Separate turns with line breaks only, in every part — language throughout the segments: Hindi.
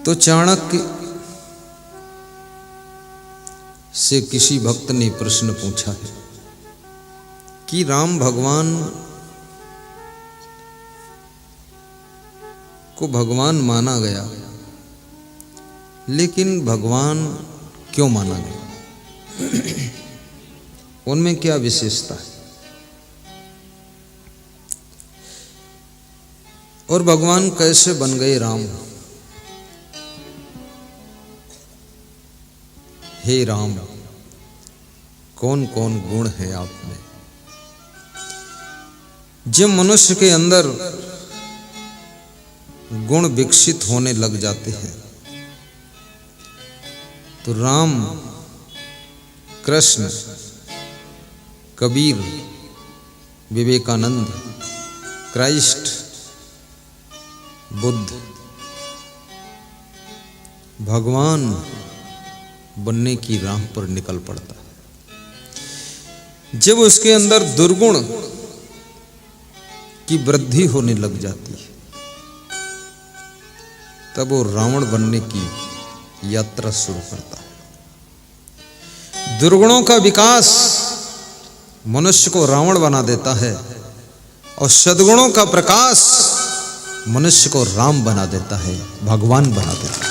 तो चाणक्य से किसी भक्त ने प्रश्न पूछा है कि राम भगवान को भगवान माना गया, लेकिन भगवान क्यों माना गया? उनमें क्या विशेषता है? और भगवान कैसे बन गए राम? हे राम, कौन कौन गुण है आप में? जब मनुष्य के अंदर गुण विकसित होने लग जाते हैं तो राम, कृष्ण, कबीर, विवेकानंद, क्राइस्ट, बुद्ध, भगवान बनने की राह पर निकल पड़ता है। जब उसके अंदर दुर्गुण की वृद्धि होने लग जाती है तब वो रावण बनने की यात्रा शुरू करता है। दुर्गुणों का विकास मनुष्य को रावण बना देता है और सद्गुणों का प्रकाश मनुष्य को राम बना देता है, भगवान बना देता है।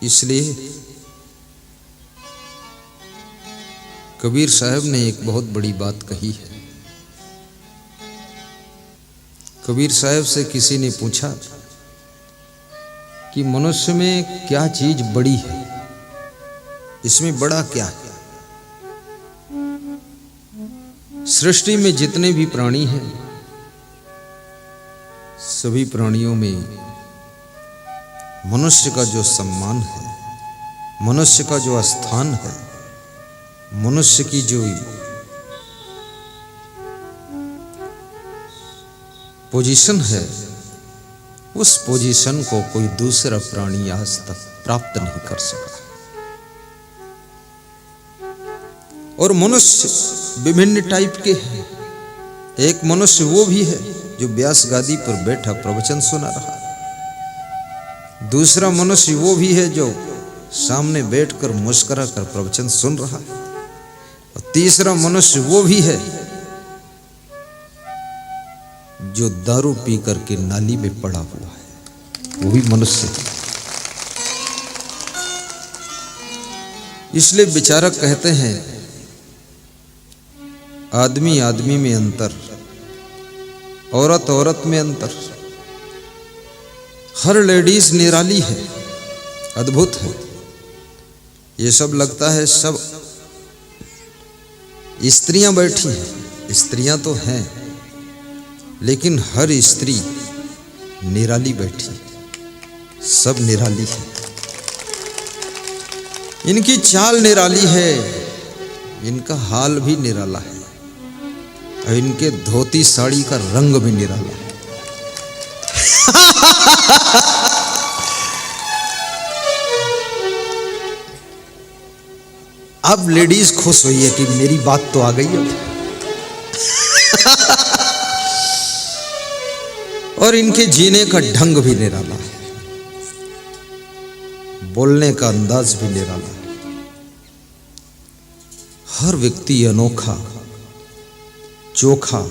इसलिए कबीर साहब ने एक बहुत बड़ी बात कही है। कबीर साहब से किसी ने पूछा कि मनुष्य में क्या चीज बड़ी है, इसमें बड़ा क्या है? सृष्टि में जितने भी प्राणी हैं सभी प्राणियों में मनुष्य का जो सम्मान है, मनुष्य का जो स्थान है, मनुष्य की जो पोजीशन है, उस पोजीशन को कोई दूसरा प्राणी आज तक प्राप्त नहीं कर सका। और मनुष्य विभिन्न टाइप के हैं। एक मनुष्य वो भी है जो व्यास गादी पर बैठा प्रवचन सुना रहा है। दूसरा मनुष्य वो भी है जो सामने बैठकर मुस्कुरा कर प्रवचन सुन रहा है। और तीसरा मनुष्य वो भी है जो दारू पी करके नाली में पड़ा हुआ है, वो भी मनुष्य है। इसलिए विचारक कहते हैं आदमी आदमी में अंतर, औरत औरत में अंतर। हर लेडीज निराली है, अद्भुत है। ये सब लगता है सब स्त्रियां बैठी हैं, स्त्रियां तो हैं, लेकिन हर स्त्री निराली बैठी, सब निराली है। इनकी चाल निराली है, इनका हाल भी निराला है और इनके धोती साड़ी का रंग भी निराला है। अब लेडीज खुश हुई है कि मेरी बात तो आ गई है। और इनके जीने का ढंग भी निराला है, बोलने का अंदाज भी निराला है। हर व्यक्ति अनोखा, चोखा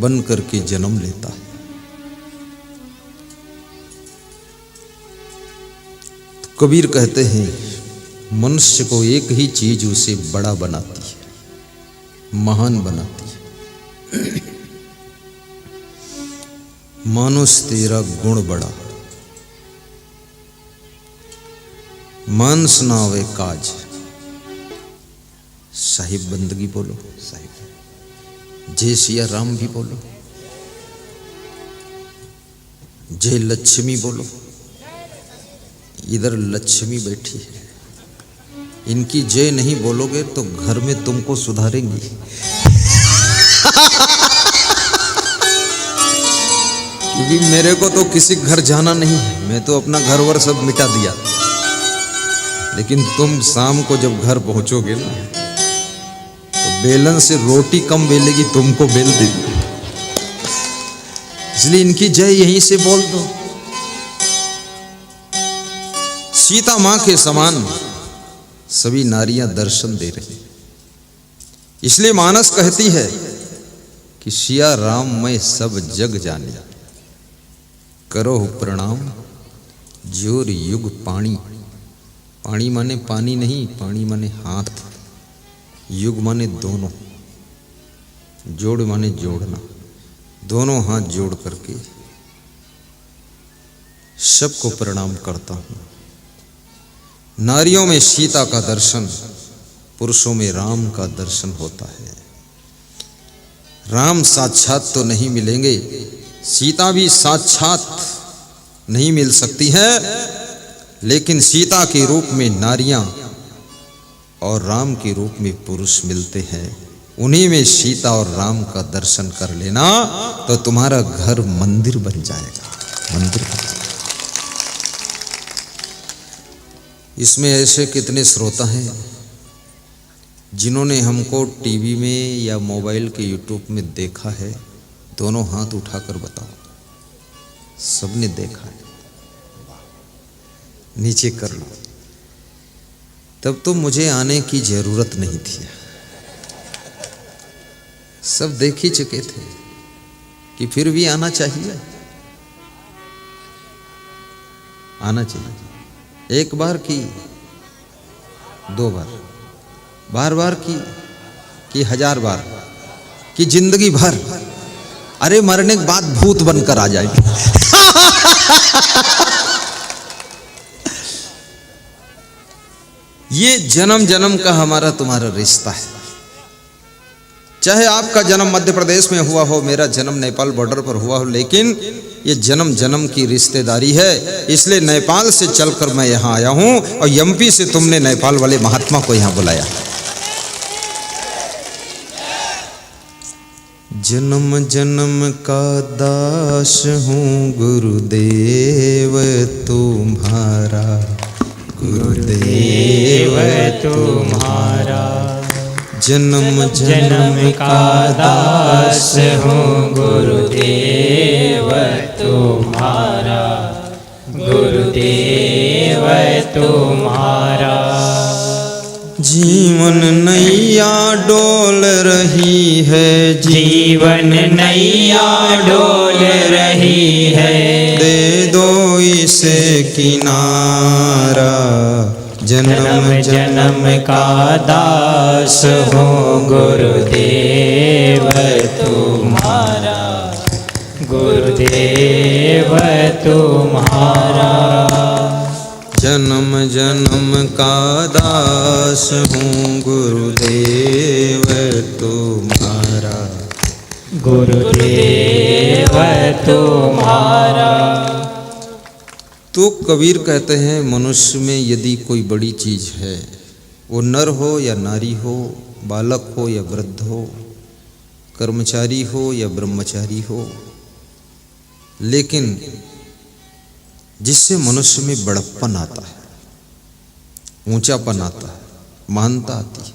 बन करके जन्म लेता है। तो कबीर कहते हैं मनुष्य को एक ही चीज उसे बड़ा बनाती है, महान बनाती है। मानुष तेरा गुण बड़ा, मानस ना वे काज। साहिब बंदगी बोलो, साहिब जय सिया राम भी बोलो, जय लक्ष्मी बोलो। इधर लक्ष्मी बैठी है, इनकी जय नहीं बोलोगे तो घर में तुमको सुधारेंगी। क्योंकि मेरे को तो किसी घर जाना नहीं है, मैं तो अपना घर वर सब मिटा दिया। लेकिन तुम शाम को जब घर पहुंचोगे ना तो बेलन से रोटी कम बेलेगी, तुमको बेल देगी। इसलिए इनकी जय यहीं से बोल दो। सीता मां के समान सभी नारियां दर्शन दे रही। इसलिए मानस कहती है कि सिया राम मैं सब जग जानी, करो प्रणाम जोर युग पानी। पानी माने पानी नहीं, पानी माने हाथ, युग माने दोनों, जोड़ माने जोड़ना। दोनों हाथ जोड़ करके सबको प्रणाम करता हूं। नारियों में सीता का दर्शन, पुरुषों में राम का दर्शन होता है। राम साक्षात तो नहीं मिलेंगे, सीता भी साक्षात नहीं मिल सकती है, लेकिन सीता के रूप में नारियां और राम के रूप में पुरुष मिलते हैं। उन्हीं में सीता और राम का दर्शन कर लेना तो तुम्हारा घर मंदिर बन जाएगा, मंदिर बन जाएगा। इसमें ऐसे कितने श्रोता हैं जिन्होंने हमको टीवी में या मोबाइल के यूट्यूब में देखा है? दोनों हाथ उठाकर बताओ। सबने देखा है, नीचे कर लो। तब तो मुझे आने की जरूरत नहीं थी, सब देख ही चुके थे कि फिर भी आना चाहिए, आना चाहिए। एक बार की, दो बार, बार बार की 1000 बार की, जिंदगी भर। अरे मरने के बाद भूत बनकर आ जाएगी। ये जन्म जन्म का हमारा तुम्हारा रिश्ता है। चाहे आपका जन्म मध्य प्रदेश में हुआ हो, मेरा जन्म नेपाल बॉर्डर पर हुआ हो, लेकिन ये जन्म जन्म की रिश्तेदारी है। इसलिए नेपाल से चलकर मैं यहाँ आया हूँ और एमपी से तुमने नेपाल वाले महात्मा को यहाँ बुलाया। जन्म जन्म का दास हूँ गुरुदेव तुम्हारा, गुरुदेव तुम्हारा। जन्म जन्म का दास हूँ गुरुदेव तुम्हारा, गुरुदेव तुम्हारा। जीवन नैया डोल रही है, जीवन नैया डोल रही है, दे दो इसे किनारा। जन्म जन्म का दास हूँ गुरुदेव तुम्हारा, गुरुदेव तुम्हारा। जन्म जन्म का दास हूँ गुरुदेव तुम्हारा, गुरुदेव तुम्हारा। तो कबीर कहते हैं मनुष्य में यदि कोई बड़ी चीज है, वो नर हो या नारी हो, बालक हो या वृद्ध हो, कर्मचारी हो या ब्रह्मचारी हो, लेकिन जिससे मनुष्य में बड़प्पन आता है, ऊंचापन आता है, महानता आती है,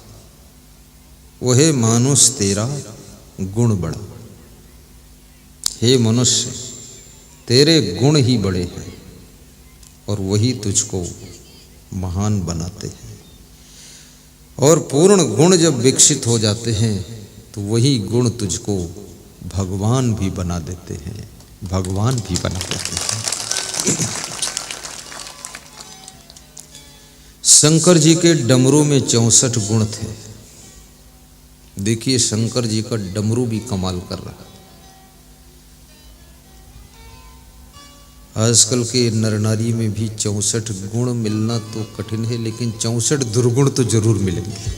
वो है मानुष तेरा गुण बड़ा। हे मनुष्य, तेरे गुण ही बड़े हैं और वही तुझको महान बनाते हैं। और पूर्ण गुण जब विकसित हो जाते हैं तो वही गुण तुझको भगवान भी बना देते हैं, भगवान भी बना देते हैं। शंकर जी के डमरू में 64 गुण थे। देखिए शंकर जी का डमरू भी कमाल कर रहा है। आजकल के नर नारी में भी 64 गुण मिलना तो कठिन है, लेकिन 64 दुर्गुण तो जरूर मिलेंगे।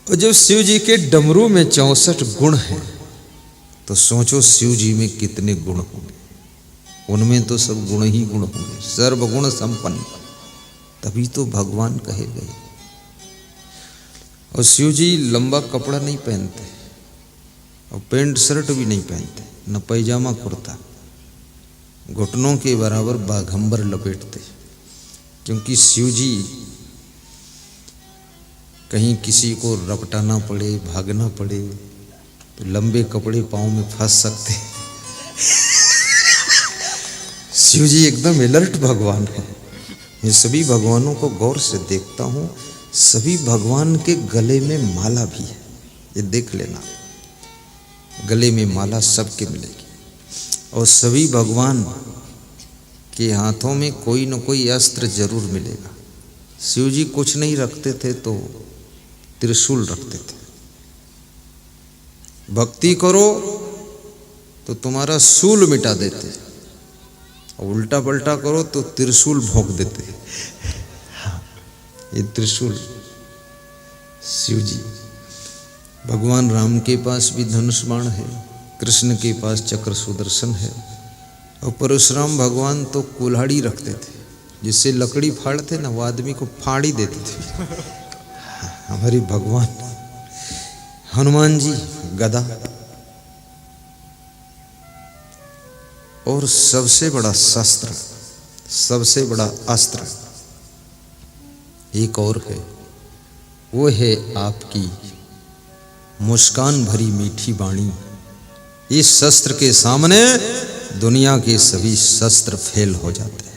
और जब शिव जी के डमरू में 64 गुण हैं तो सोचो शिव जी में कितने गुण होंगे। उनमें तो सब गुण ही गुण होंगे, सर्वगुण संपन्न, तभी तो भगवान कहे गए। और शिव जी लंबा कपड़ा नहीं पहनते और पैंट शर्ट भी नहीं पहनते, न पैजामा कुर्ता, घुटनों के बराबर बाघंबर लपेटते, क्योंकि शिव जी कहीं किसी को रपटाना पड़े, भागना पड़े तो लंबे कपड़े पाँव में फंस सकते हैं। शिव जी एकदम अलर्ट भगवान है। मैं सभी भगवानों को गौर से देखता हूँ, सभी भगवान के गले में माला भी है, ये देख लेना। गले में माला सबके मिलेगी और सभी भगवान के हाथों में कोई न कोई अस्त्र जरूर मिलेगा। शिव जी कुछ नहीं रखते थे तो त्रिशूल रखते थे। भक्ति करो तो तुम्हारा शूल मिटा देते, और उल्टा पलटा करो तो त्रिशूल भोंक देते। ये त्रिशूल शिव जी। भगवान राम के पास भी धनुष बाण है, कृष्ण के पास चक्र सुदर्शन है, और परशुराम भगवान तो कुल्हाड़ी रखते थे, जिससे लकड़ी फाड़ते ना वो आदमी को फाड़ ही देते थे। हमारे भगवान हनुमान जी गदा, और सबसे बड़ा शस्त्र, सबसे बड़ा अस्त्र एक और है, वो है आपकी मुस्कान भरी मीठी वाणी। इस शस्त्र के सामने दुनिया के सभी शस्त्र फेल हो जाते हैं।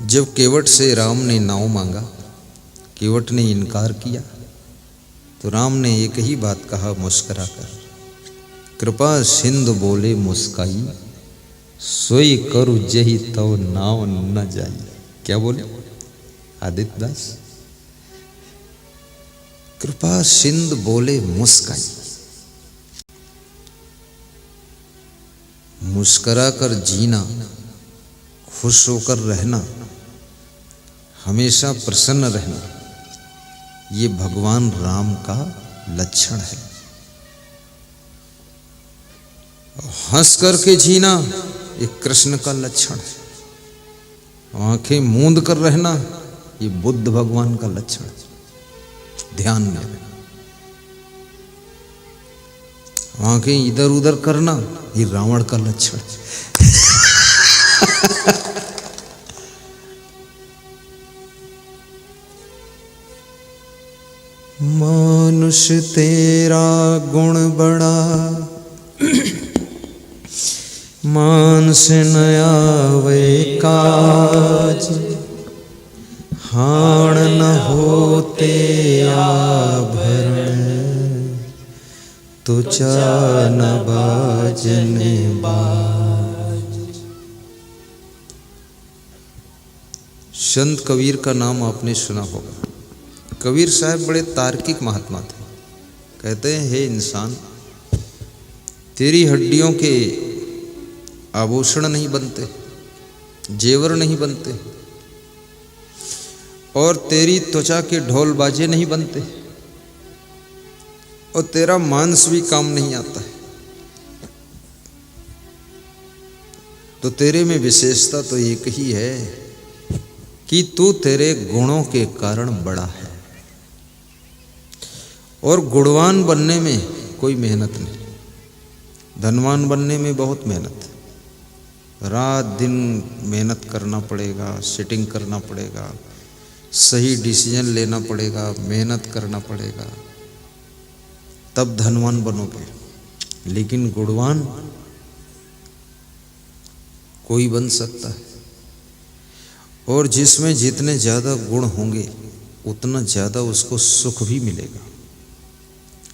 जब केवट से राम ने नाव मांगा, केवट ने इनकार किया, तो राम ने एक ही बात कहा मुस्कुराकर, कृपा सिंधु बोले मुस्काई, सोई करु जही तो नाव न जाई। क्या बोले आदित्य दास? कृपा सिंधु बोले मुस्काई। मुस्कुरा कर जीना, खुश होकर रहना, हमेशा प्रसन्न रहना, ये भगवान राम का लक्षण है। हंस करके जीना ये कृष्ण का लक्षण है। आंखें मूंद कर रहना ये बुद्ध भगवान का लक्षण है। ध्यान में आंखें इधर उधर करना ये रावण का लक्षण है। मानुष तेरा गुण बड़ा, मानस न आवे काज, हाण न होते आभरण, तुचा न बाजने बाज। संत कबीर का नाम आपने सुना होगा। कबीर साहब बड़े तार्किक महात्मा थे। कहते हैं, हे इंसान, तेरी हड्डियों के आभूषण नहीं बनते, जेवर नहीं बनते, और तेरी त्वचा के ढोल बाजे नहीं बनते, और तेरा मांस भी काम नहीं आता है। तो तेरे में विशेषता तो एक ही है कि तू तेरे गुणों के कारण बड़ा है। और गुणवान बनने में कोई मेहनत नहीं, धनवान बनने में बहुत मेहनत है। रात दिन मेहनत करना पड़ेगा, सेटिंग करना पड़ेगा, सही डिसीजन लेना पड़ेगा, मेहनत करना पड़ेगा, तब धनवान बनोगे। लेकिन गुणवान कोई बन सकता है, और जिसमें जितने ज़्यादा गुण होंगे उतना ज़्यादा उसको सुख भी मिलेगा।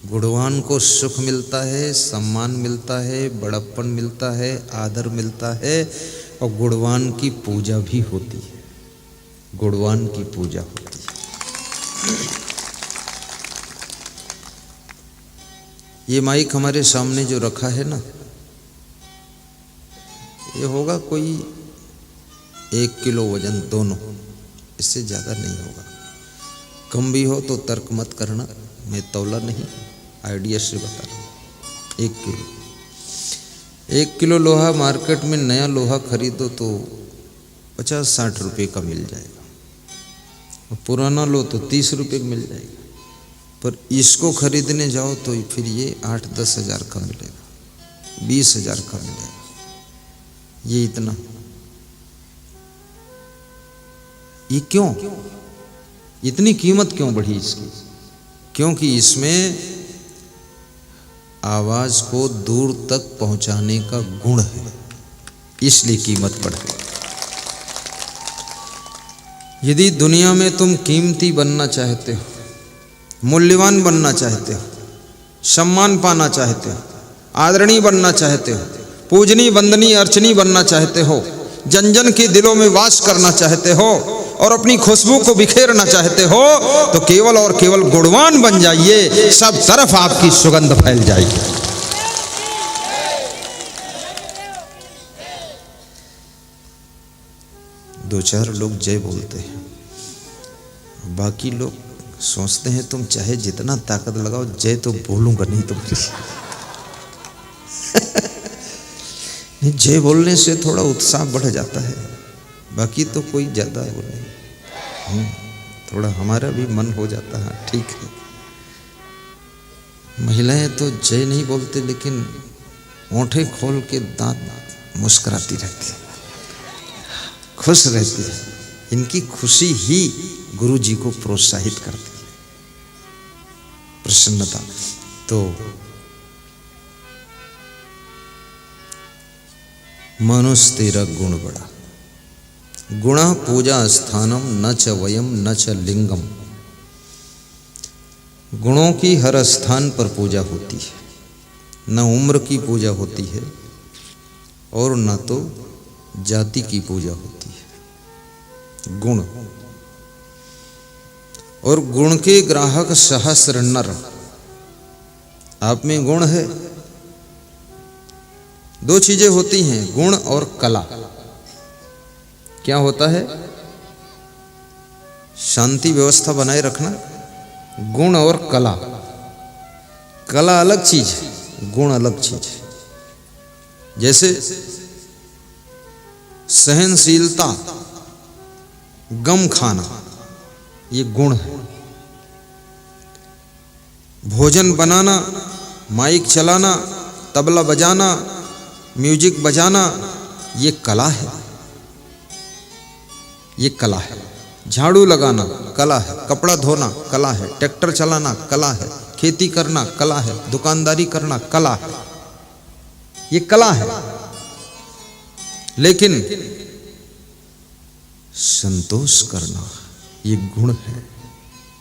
गुणवान को सुख मिलता है, सम्मान मिलता है, बड़प्पन मिलता है, आदर मिलता है, और गुणवान की पूजा भी होती है। गुणवान की पूजा होती है। ये माइक हमारे सामने जो रखा है ना, ये होगा कोई 1 किलो वजन, दोनों, इससे ज़्यादा नहीं होगा। कम भी हो तो तर्क मत करना, मैं तौला नहीं, आइडिया से बता रहा हूँ। 1 किलो लोहा मार्केट में नया लोहा खरीदो तो 50-60 रुपये का मिल जाएगा, और पुराना लो तो 30 रुपये का मिल जाएगा। पर इसको खरीदने जाओ तो फिर ये 8-10 हज़ार का मिलेगा, 20 हज़ार का मिलेगा। ये इतना ये क्यों, इतनी कीमत क्यों बढ़ी इसकी? क्योंकि इसमें आवाज को दूर तक पहुंचाने का गुण है, इसलिए कीमत बढ़ गई। यदि दुनिया में तुम कीमती बनना चाहते हो, मूल्यवान बनना चाहते हो, सम्मान पाना चाहते हो, आदरणीय बनना चाहते हो, पूजनीय वंदनीय अर्चनीय बनना चाहते हो, जन जन के दिलों में वास करना चाहते हो और अपनी खुशबू को बिखेरना चाहते हो, तो केवल और केवल गुणवान बन जाइए, सब तरफ आपकी सुगंध फैल जाएगी। दो चार लोग जय बोलते हैं, बाकी लोग सोचते हैं तुम चाहे जितना ताकत लगाओ, जय तो बोलूंगा नहीं तुम्हारी। जय बोलने से थोड़ा उत्साह बढ़ जाता है, बाकी तो कोई ज्यादा वो नहीं, थोड़ा हमारा भी मन हो जाता है, ठीक है। महिलाएं तो जय नहीं बोलते, लेकिन ओंठे खोल के दांत मुस्कुराती रहती है, खुश रहती है। इनकी खुशी ही गुरु जी को प्रोत्साहित करती है, प्रसन्नता। तो मनुष्य तेरा गुण बड़ा, गुण पूजा स्थानम न च वयम न च लिंगम। गुणों की हर स्थान पर पूजा होती है, न उम्र की पूजा होती है और न तो जाति की पूजा होती है। गुण और गुण के ग्राहक सहस्र नर। आप में गुण है, दो चीजें होती हैं, गुण और कला। क्या होता है? शांति व्यवस्था बनाए रखना, गुण और कला। कला अलग चीज है, गुण अलग चीज है। जैसे सहनशीलता, गम खाना, ये गुण है। भोजन बनाना, माइक चलाना, तबला बजाना, म्यूजिक बजाना, ये कला है, ये कला है। झाड़ू लगाना कला है, कपड़ा धोना कला है, ट्रैक्टर चलाना कला है, खेती करना कला है, दुकानदारी करना कला है, ये कला है। लेकिन संतोष करना ये गुण है।